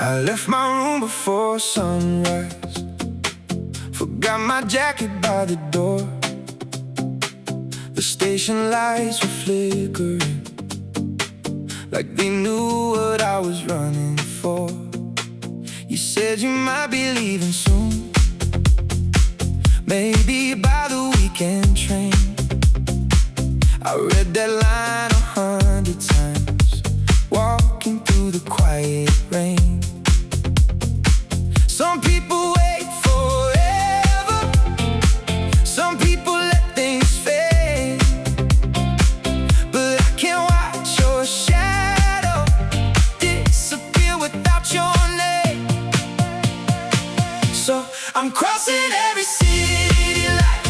I left my room before sunrise, forgot my jacket by the door. The station lights were flickering, like they knew what I was running for. You said you might be leaving soon, maybe by the weekend train. I read that line 100 times, walking through the quiet rain. Some people wait forever, some people let things fade, but I can't watch your shadow disappear without your name. So I'm crossing every city light,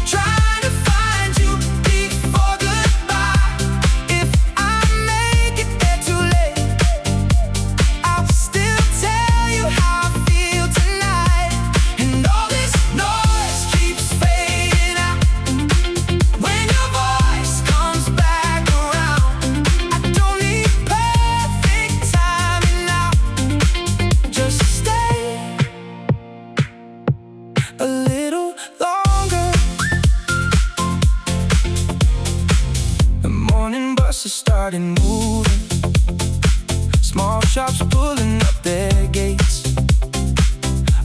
trying to find you before goodbye. If I make it there too late, I'll still tell you how I feel tonight. And all this noise keeps fading out. When your voice comes back around, I don't need perfect timing now. Just stay a little longer. The morning buses started moving, small shops pulling up their gates.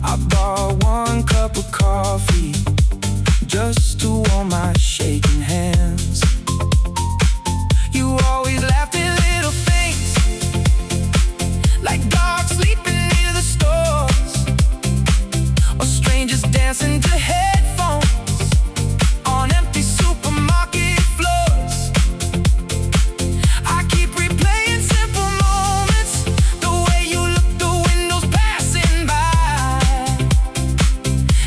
I bought one cup of coffee just to warm my shaking hands. You always laughed at little things, like dogs sleeping near the stores, or strangers dancing to headphones on empty supermarket floors. I keep replaying simple moments, the way you look, the windows passing by.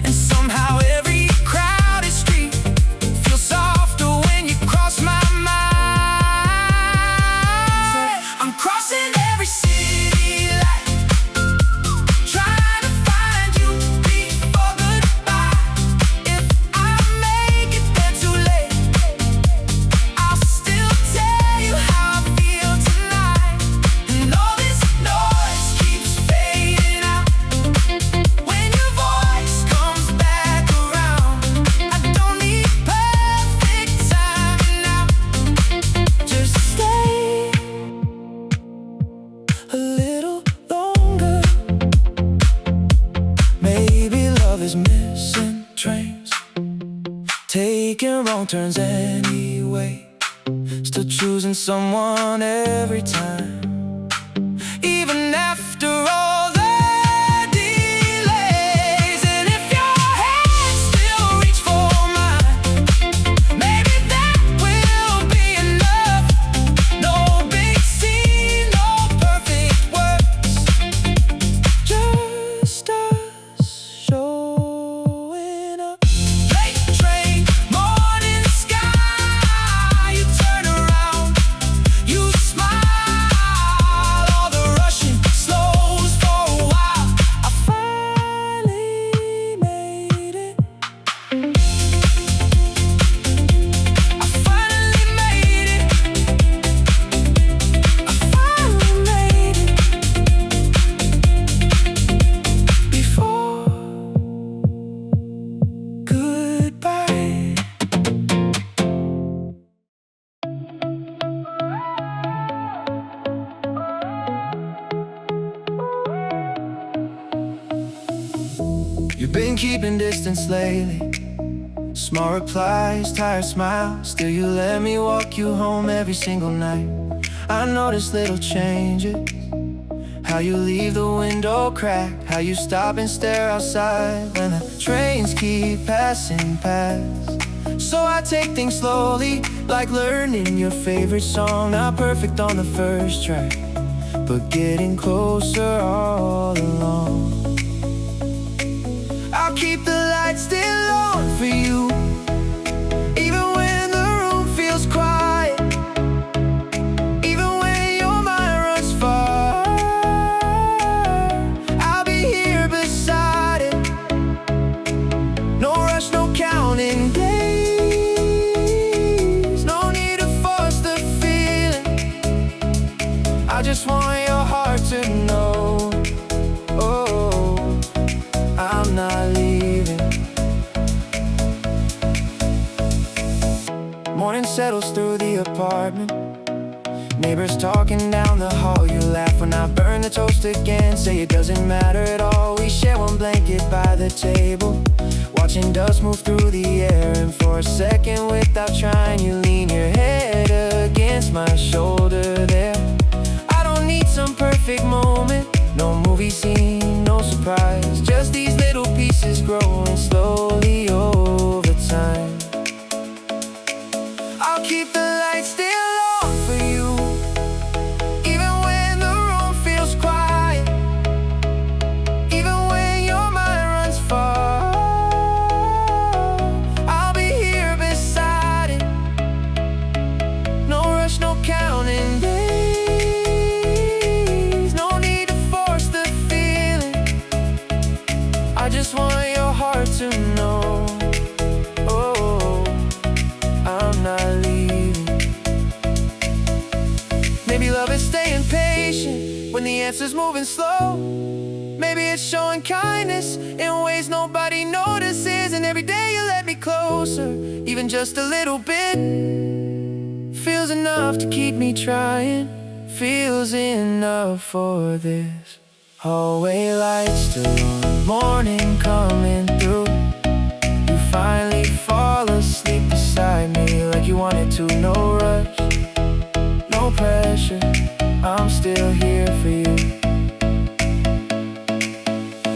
And somehow every crowded street feels softer when you cross my mind. I'm crossing every city light, trying to find you before goodbye. If I make it there too late, I'll still tell you how I feel tonight. And all this noise keeps fading out. When your voice comes back around, I don't need perfect timing now. Just stay a little longer. Maybe love is missing trains, taking wrong turns anyway, still choosing someone every time, even after all the delays. And if your hands still reach for mine, maybe that will be enough. No big scene, no perfect words, just us showing up. Late train, morning sky, you turn around, you smile, all the rushing slows for a while. I finally made it, I finally made it, I finally made it before goodbye. You've been keeping distance lately, small replies, tired smiles. Still you let me walk you home every single night. I notice little changes, how you leave the window cracked, how you stop and stare outside when the trains keep passing past. So I take things slowly, like learning your favorite song. Not perfect on the first track, but getting closer all along. I'll keep the lights still on for you, even when the room feels quiet, even when your mind runs far. I'll be here beside it, no rush, no counting days, no need to force the feeling. I just want your heart to know, oh, I'm not leaving. Morning settles through the apartment. Neighbors talking down the hall. You laugh when I burn the toast again. Say it doesn't matter at all. We share one blanket by the table, watching dust move through the air. And for a second, without trying, you lean your head against my shoulder there. I don't need some perfect moment, no movie scene, no surprise. Just these little pieces growing slowly over time. I'll keep the lights still on for you, even when the room feels quiet, even when your mind runs far. I'll be here beside it, no rush, no counting days, no need to force the feeling. I just want your heart to know, oh, I'm not leaving. Maybe love is staying patient when the answer's moving slow. Maybe it's showing kindness in ways nobody notices. And every day you let me closer, even just a little bit, feels enough to keep me trying. Feels enough for this. Hallway lights still on, morning coming through. You finally fall asleep beside me like you wanted to. No rush, no pressure, I'm still here for you.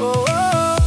Oh, oh,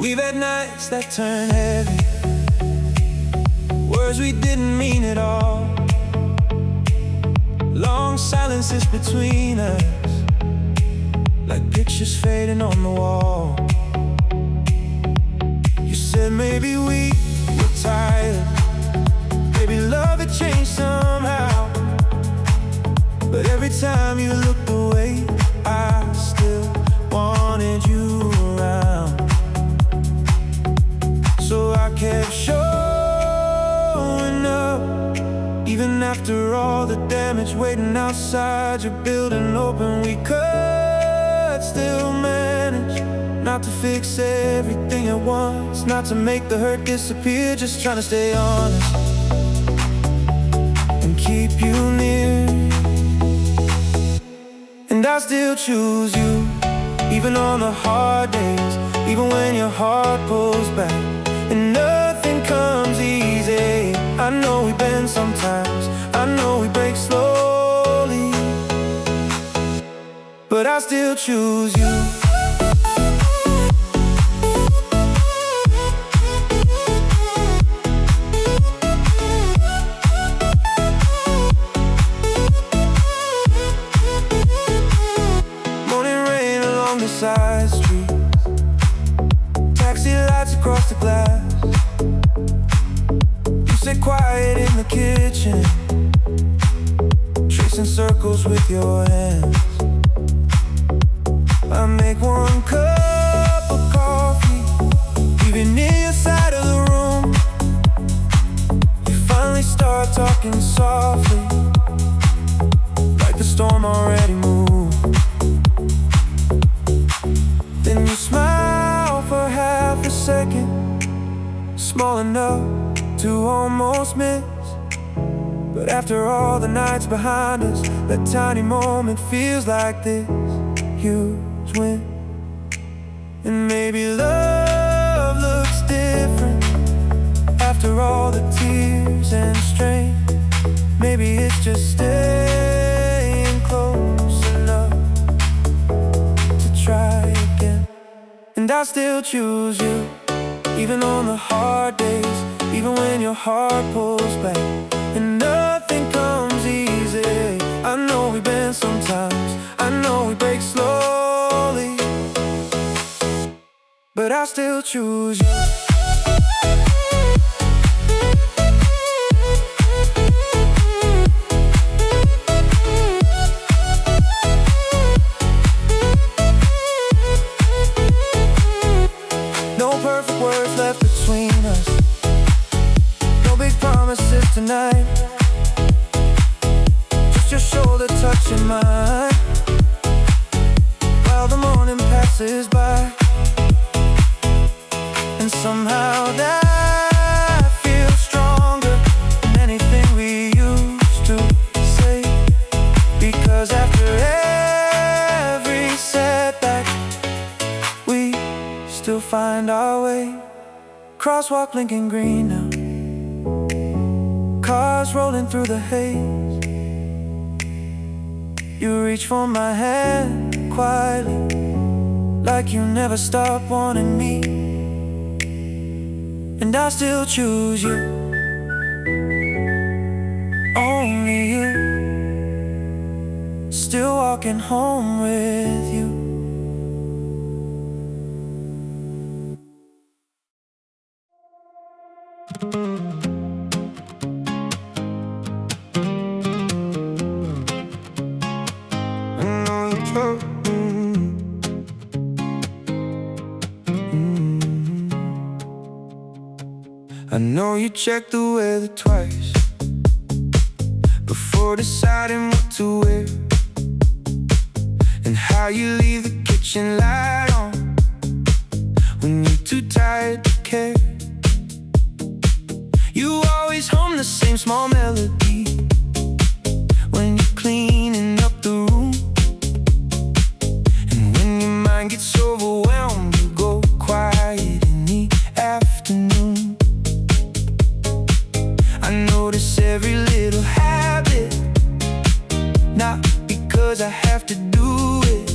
we've had nights that turn heavy, words we didn't mean at all, long silences between us, like pictures fading on the wall. You said maybe we were tired, maybe love had changed somehow, but every time you looked away, I still wanted you around. So I kept showing up, even after all the damage, waiting outside your building open. We could still manage not to fix everything at once, not to make the hurt disappear, just trying to stay honest and keep you near. And I still choose you, even on the hard days, even when your heart pulls back and nothing comes easy. I know we bend sometimes, I know we break slowly, but I still choose you. Morning rain along the side street, taxi lights across the glass. You sit quiet in the kitchen, tracing circles with your hands. I make one cup of coffee, even near your side of the room. You finally start talking softly, like the storm already moved. Then you smile for half a second, small enough to almost miss. But after all the nights behind us, that tiny moment feels like this huge win. And maybe love looks different after all the tears and strain. Maybe it's just staying close enough to try again. And I still choose you, even on the hard days, even when your heart pulls back and nothing comes easy. I know we bend sometimes, I know we break slowly, but I still choose you. No perfect words left between us, no big promises tonight, just your shoulder touching mine while the morning passes by. And somehow that feels stronger than anything we used to say, because after every setback we still find our way. Crosswalk blinking green now, cars rolling through the haze. You reach for my hand quietly, like you never stopped wanting me, and I still choose you. Only you. Still walking home with you. I know you check the weather twice before deciding what to wear, and how you leave the kitchen light on when you're too tired to care. You always hum the same small melody when you're cleaning up the room, and when your mind gets overwhelmed, you go quiet in the afternoon. I notice every little habit, not because I have to do it,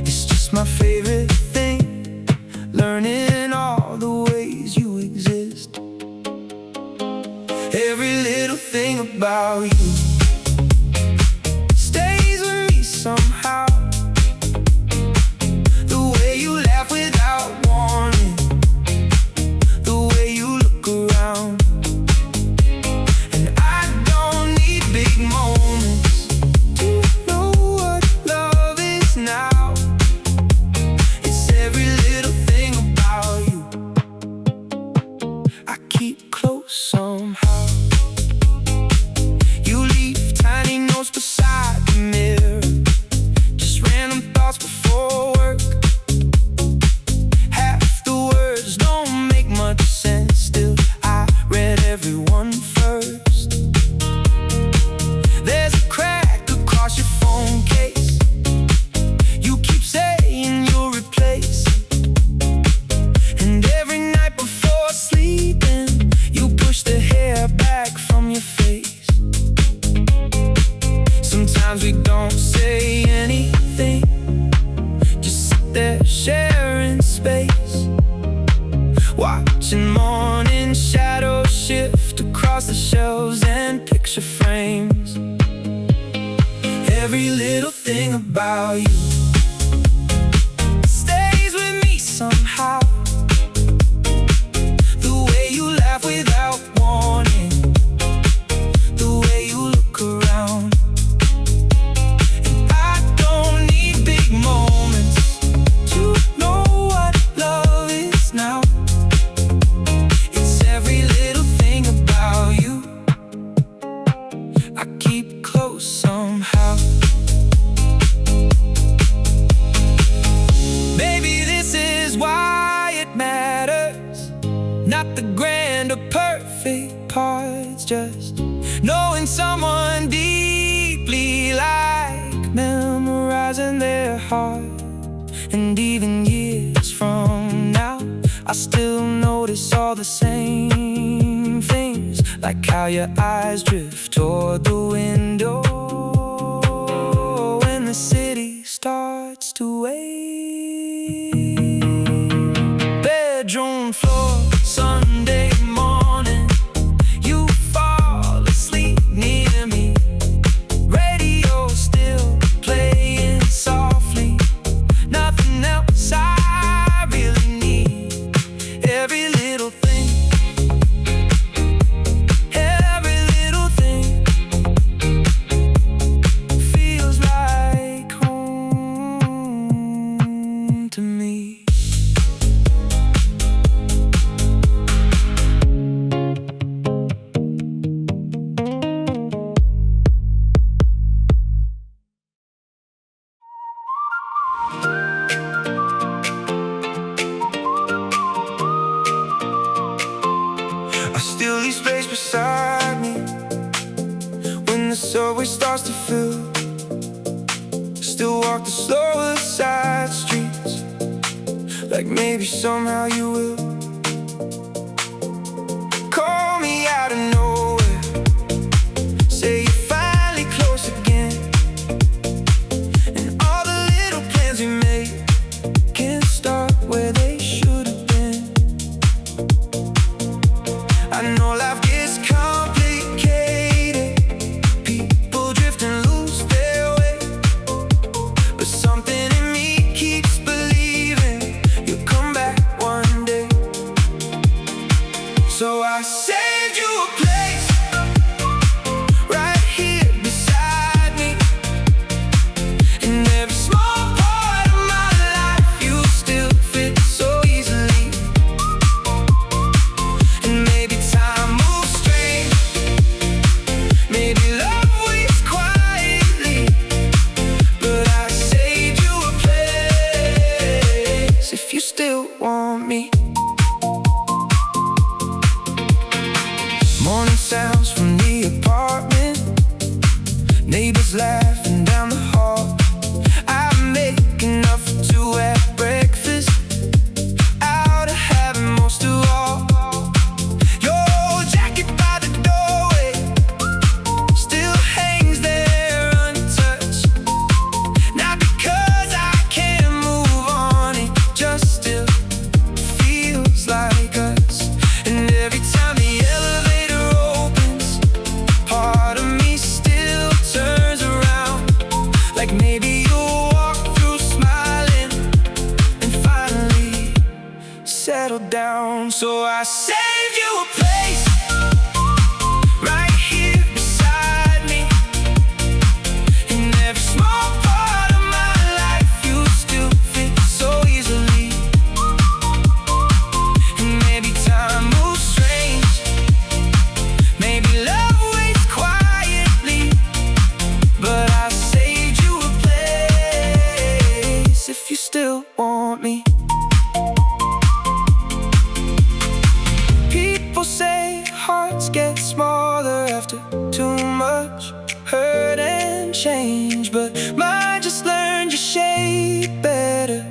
it's just my favorite thing, learning all the ways you exist. Every little thing about you stays with me somehow. The way you laugh without warning, the way you look around. And I don't need big moments to know what love is now. It's every little thing about you I keep close somehow. You leave tiny notes beside the mirror, just random thoughts before work. Half the words don't make much sense, still I read every one first. There's a crack across your phone case, you keep saying you'll replace. And every night before sleeping, you push the hair back from your face. Sometimes we don't say anything, just sit there sharing space, watching morning shadows shift across the shelves and picture frames. Every little thing about you stays with me somehow. The way you laugh without warning, the way you look around. And I don't need big moments to know what love is now. It's every little thing about you I keep close somehow. Maybe this is why it matters, not the grand or perfect parts, just knowing someone deeply, like memorizing their heart. And even years from now, I still notice all the same things, like how your eyes drift toward the window when the city starts to wait. Bedroom floor, Sunday morning, you fall asleep near me, still walk the slower side streets, like maybe somehow you will. Call me out of nowhere, say you're finally close again, and all the little plans we made can start where they should have been. I know life gets complicated, people drift and lose their way, but something in me keeps believing you'll come back one day. So I saved you a place right here beside me. In every small part of my life, you still fit so easily. And maybe time moves strange, maybe love waits quietly, but I saved you a place if you still want me. Morning sounds from the apartment, neighbors laughing down the hall. I make enough for two at breakfast, out of habit most of all. Your old jacket by the doorway still hangs there untouched, not because I can't move on, it just still feels like us. And every time the elevator opens, part of me still turns around, like maybe you'll walk through smiling and finally settle down. So I saved you a place right here beside me. In every small part of my life, you still fit so easily. And maybe time moves strange, maybe love waits quietly, but I saved you a place if you still want me. People say hearts get smaller after too much hurt and change, but mine just learned your shape better,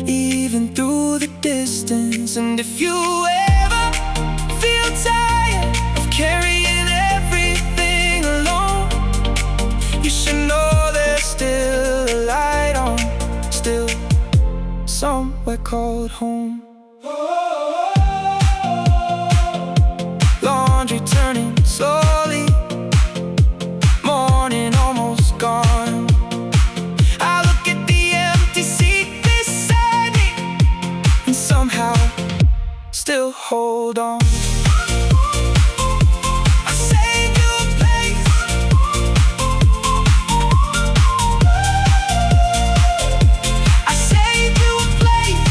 even through the distance. And if you ever feel tired of carrying everything alone, you should know there's still a light on, still somewhere called home. Laundry turning slowly, morning almost gone. I look at the empty seat beside me and somehow still hold on. I saved you a place, I saved you a place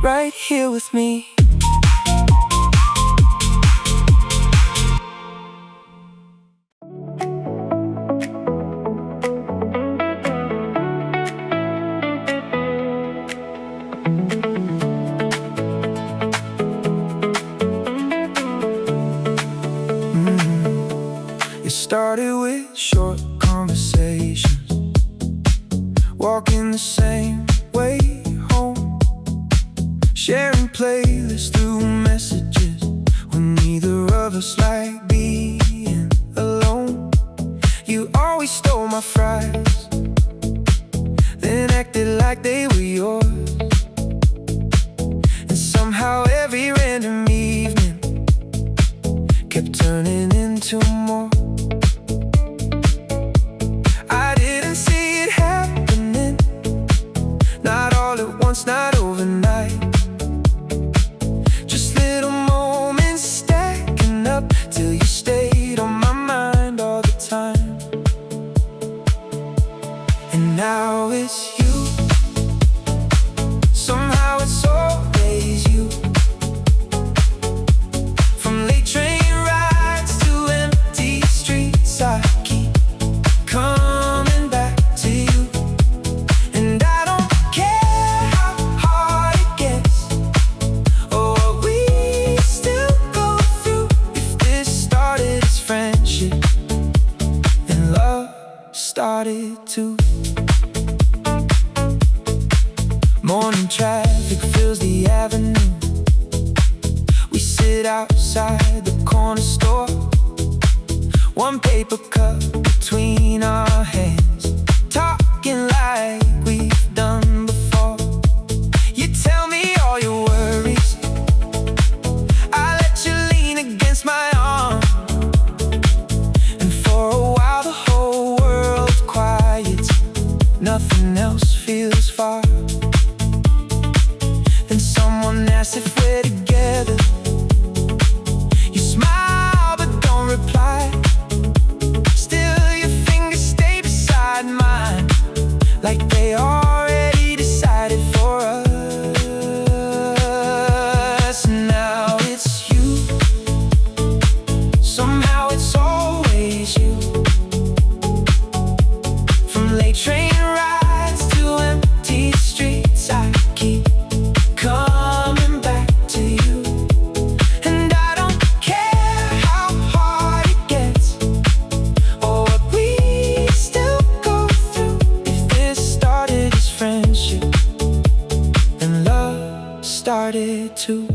right here with me. It started with short conversations, walking the same way home, sharing playlists through messages when neither of us like being alone. You always stole my fries, then acted like they were yours, and somehow every random evening kept turning into more. I didn't see it happening, not all at once, not overnight, just little moments stacking up till you stayed on my mind all the time. And now it's you, somehow it's always you. From late train rides to empty streets, I keep coming back to you. And I don't care how hard it gets, or what we still go through. If this started as friendship and love started to. Morning traffic fills the avenue. We sit outside the corner store, one paper cup between our hands, talking like we've done before. You tell me all your worries, I let you lean against my arm, and for a while the whole world quiets. Nothing else feels far. Then someone asks if we're together. You smile but don't reply. Still your fingers stay beside mine, like they already decided for us. Now it's you, somehow it's always you. From late train rides to empty streets, I keep coming back to you. And I don't care how hard it gets, or what we still go through. If this started as friendship, then love started too.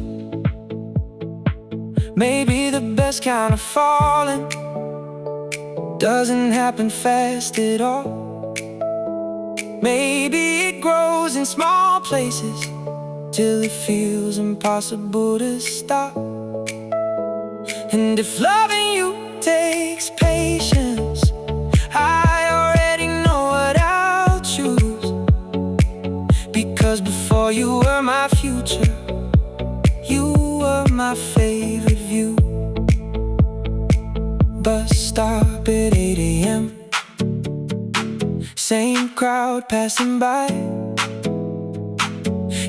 Maybe the best kind of falling doesn't happen fast at all. Maybe it grows in small places till it feels impossible to stop. And if loving you takes patience, I already know what I'll choose. Because before you were my future, you were my favorite view. Bus stop at 8 a.m., same crowd passing by.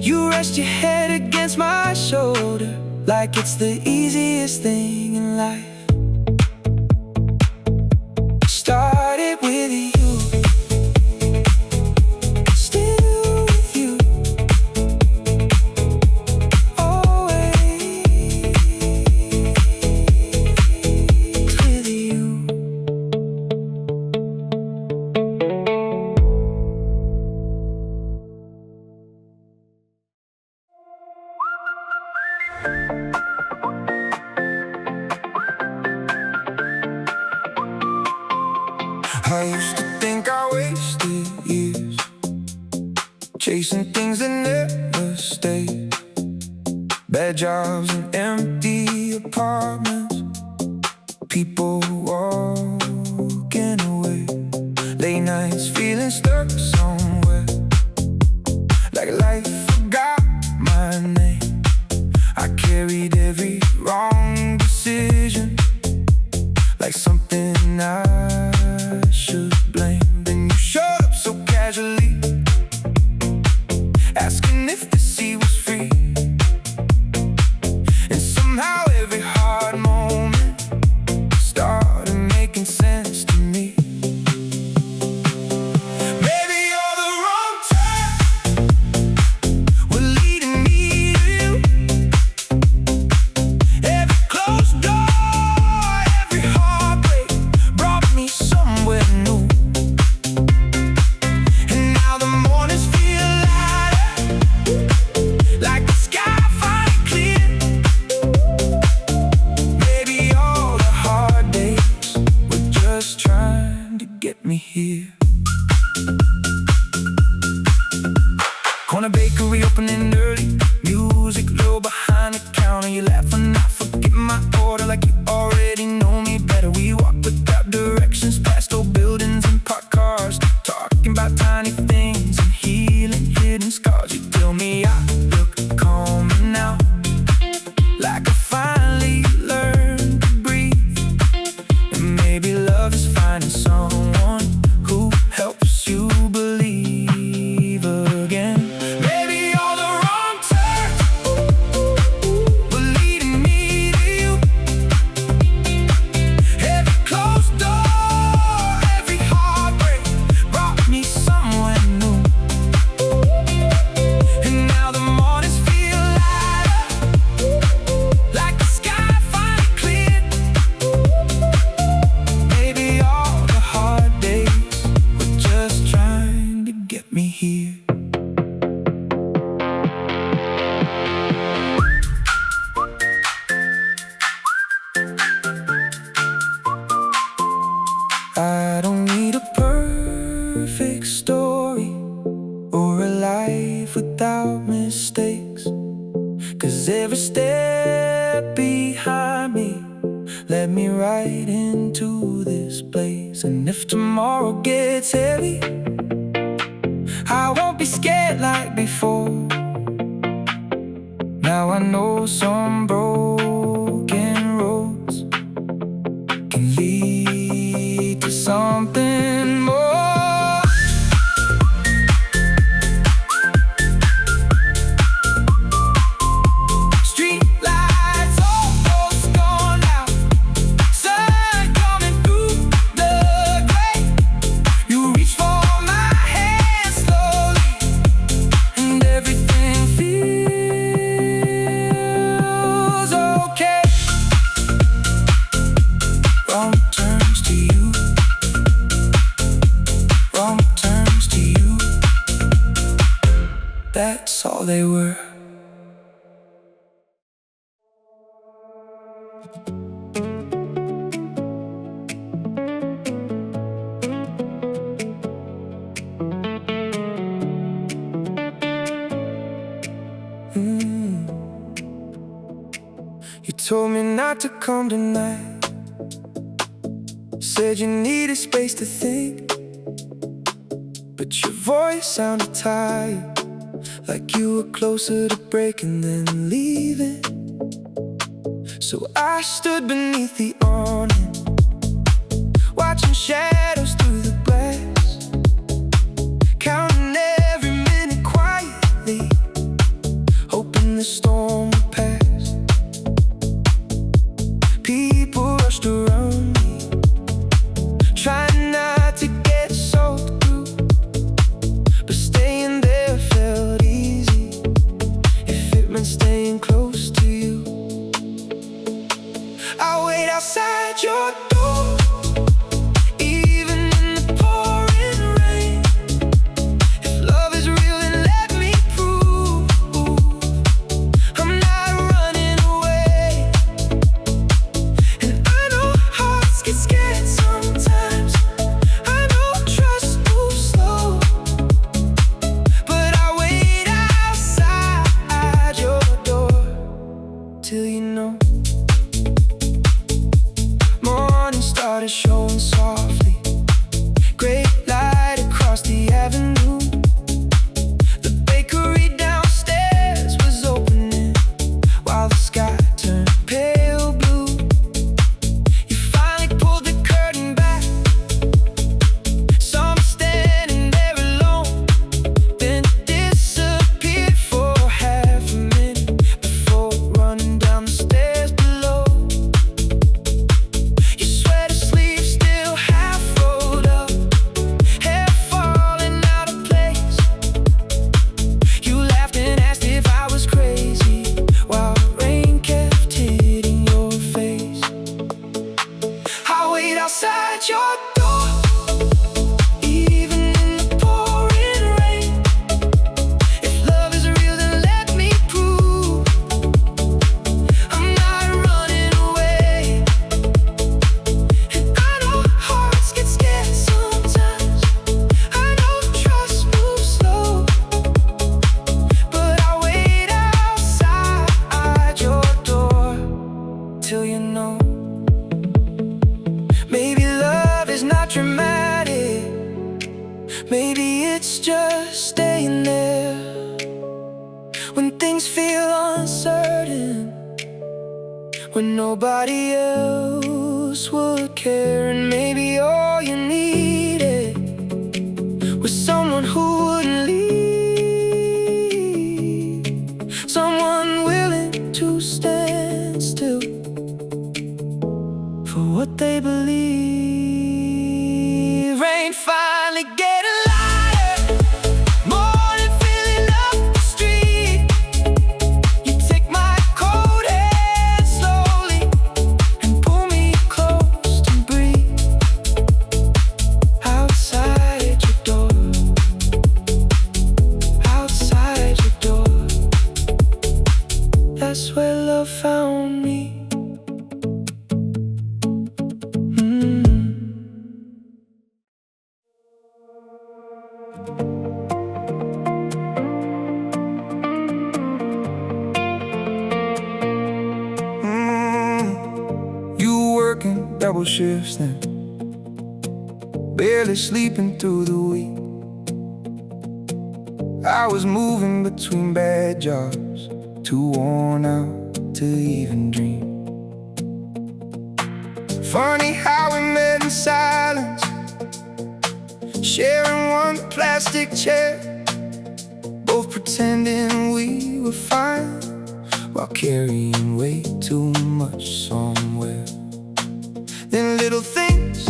You rest your head against my shoulder, like it's the easiest thing in life. Started with you, still with you, always with you. I used to think I wasted years chasing things that never stayed. Bad jobs and empty apartments, people walking away. Late nights feeling stuck somewhere, like life forgot my name. I carried every wrong decision, like something I should blame. Then you showed up so casually, asking if the sea was free. And somehow every hard moment started making sense to me. Maybe you're the wrong turn, we're leading me to you. Every closed door, every heartbreak brought me somewhere new. And now the mornings feel lighter, like the sky finally cleared. Maybe all the hard days were just trying to get me here. Corner bakery opening early, music low behind the counter. You laugh and I forget my order, like you already know me better. We walk without directions, past old buildings and parked cars, talking about tiny things and healing hidden scars. You tell me I look calmer now, like I finally learned to breathe. And maybe love is finding someone who helps you believe again. Maybe you're the wrong step behind me. Let me right into this place. And if tomorrow gets heavy, I won't be scared like before. Now I know some broken roads can lead to something more. That's all they were. You told me not to come tonight. Said you needed space to think, but your voice sounded tired, like you were closer to breaking than leaving. So I stood beneath the awning, watching shadows through the glass, counting every minute quietly, hoping the storm would pass. People rushed around me, trying not to get soaked through, but staying there felt easy if it meant staying close to you. I wait outside your door, even in the pouring rain. If love is real, then let me prove I'm not running away. And I know hearts get scared sometimes, I know trust moves slow, but I wait outside your door till you know. Morning started showing softly, great light across the avenue. The bakery downstairs was opening while the sky turned pale blue. You finally pulled the curtain back, saw me standing there alone, then disappeared for half a minute before running down the stairs below. Your sweater sleeves still half rolled up, hair falling out of place. You laughed and asked if I was crazy, while rain kept hitting your face. I wait outside your door, even in the pouring rain. If love is real, then let me prove I'm not running away. And I know hearts get scared sometimes, I know trust moves slow, but I wait outside your door till you know. Maybe love is not dramatic, maybe it's just staying there when things feel uncertain, when nobody else would care. And maybe all you needed was someone who wouldn't leave, someone willing to stand still for what they believe. Rain finally getting lighter, morning filling up the street. You take my cold hand slowly and pull me close to breathe. Outside your door, outside your door, that's where love found me. couple shifts then, barely sleeping through the week. I was moving between bad jobs, too worn out to even dream. Funny how we met in silence, sharing one plastic chair, both pretending we were fine while carrying way too much somewhere. Then little things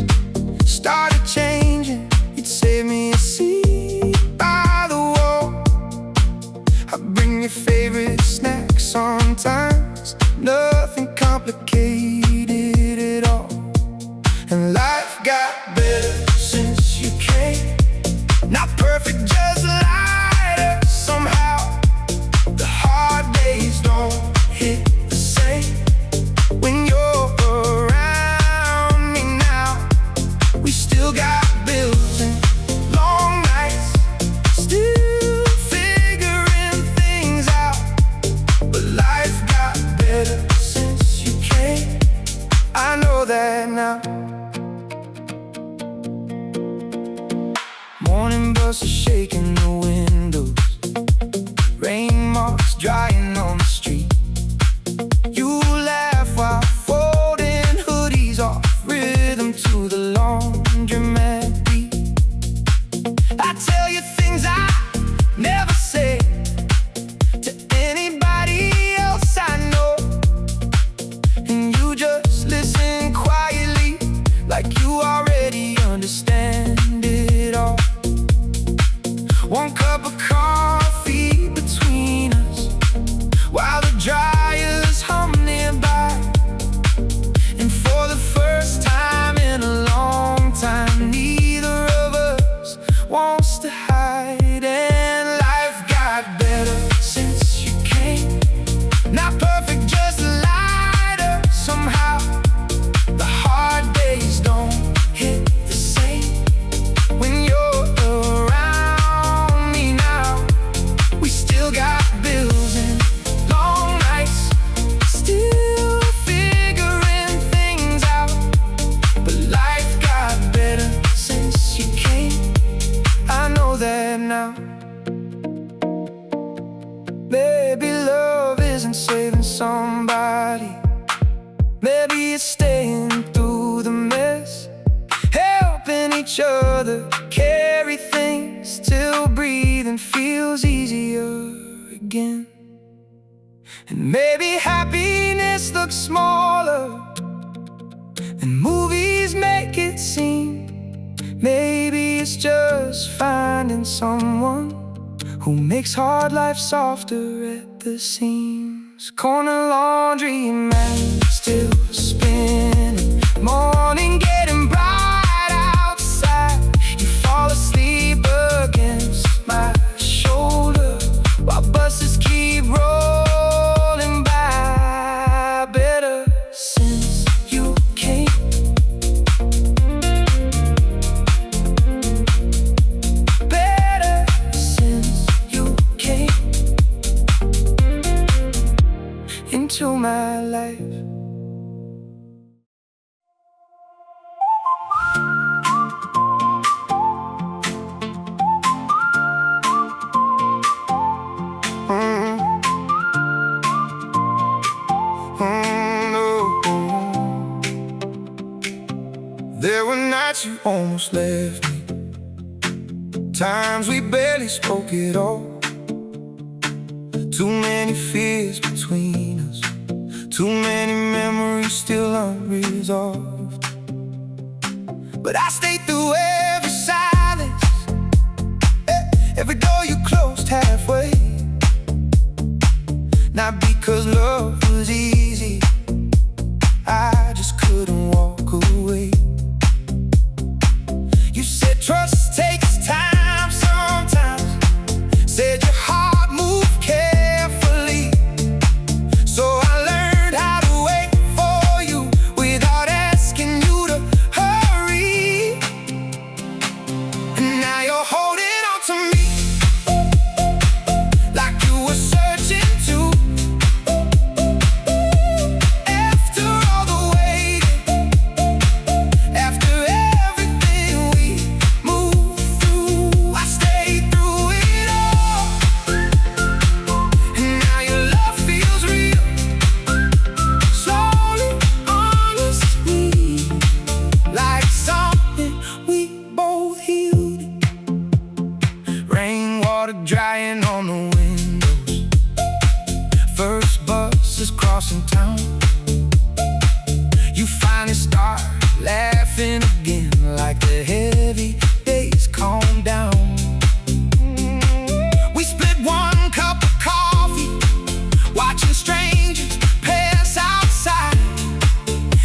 started changing. You'd save me a seat by the wall. I'd bring your favorite snacks sometimes, nothing complicated at all. And life got better since you came. Not perfect, just lighter somehow. The hard days don't hit the same when you're around me now. We still got bills and long nights, still figuring things out. But life got better since you came. I know that now. Morning buses shaking the windows, rain marks drying on the street. You laugh while folding hoodies off rhythm to the laundromat beat. I tell you things I never say to anybody else I know, and you just listen quietly like you already understand it all. One cup of coffee between us while the dryers hum nearby. And for the first time in a long time, neither of us wants to hide. And life got better since you came. Not perfect, just lighter somehow. The hard days don't hit the same when you're around me now. We still got bills and long nights, still figuring things out. But life got better since you came. I know that now. Maybe love isn't saving somebody. Maybe it's staying through the mess, helping each other carry things till breathing feels easier again. And maybe happiness looks smaller than movies make it seem. Maybe it's just finding someone who makes hard life softer at the seams. Corner laundry mat still spinning, morning getting bright outside. You fall asleep against my shoulder while buses keep rolling by. Better since you came. Better since you came into my life. There were nights you almost left me, times we barely spoke at all. Too many fears between us, too many memories still unresolved. But I stayed through every silence, every door you closed halfway. Not because love was easy, I just couldn't walk away. You said trust takes time sometimes, said your heart moved carefully. So I learned how to wait for you without asking you to hurry. started drying on the windows. First bus is crossing town. You finally start laughing again, like the heavy days calm down. We split one cup of coffee, watching strangers pass outside.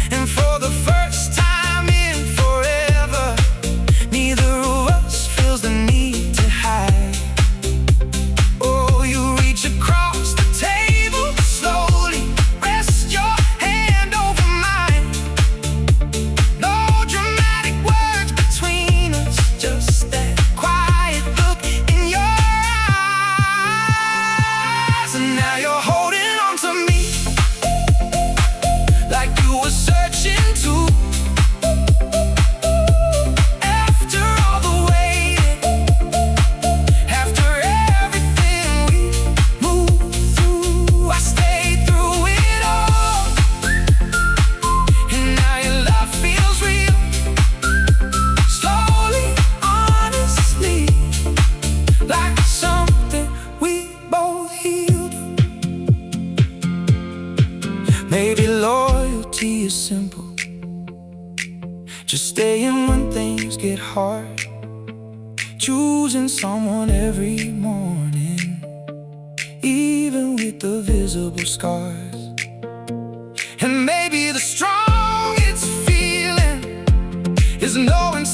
And for the first time in forever, neither of us feels the need to hide. Oh, you reach across the table slowly, rest your hand over mine. No dramatic words between us, just that quiet look in your eyes. And now you're holding on to me, like you were searching to. After all the waiting, after everything we moved through, I stayed through it all. And now your love feels real, slowly, honestly, like something we both healed. Maybe loyalty is simple, just staying when things get hard, choosing someone every morning, even with the visible scars. And maybe the strongest feeling is knowing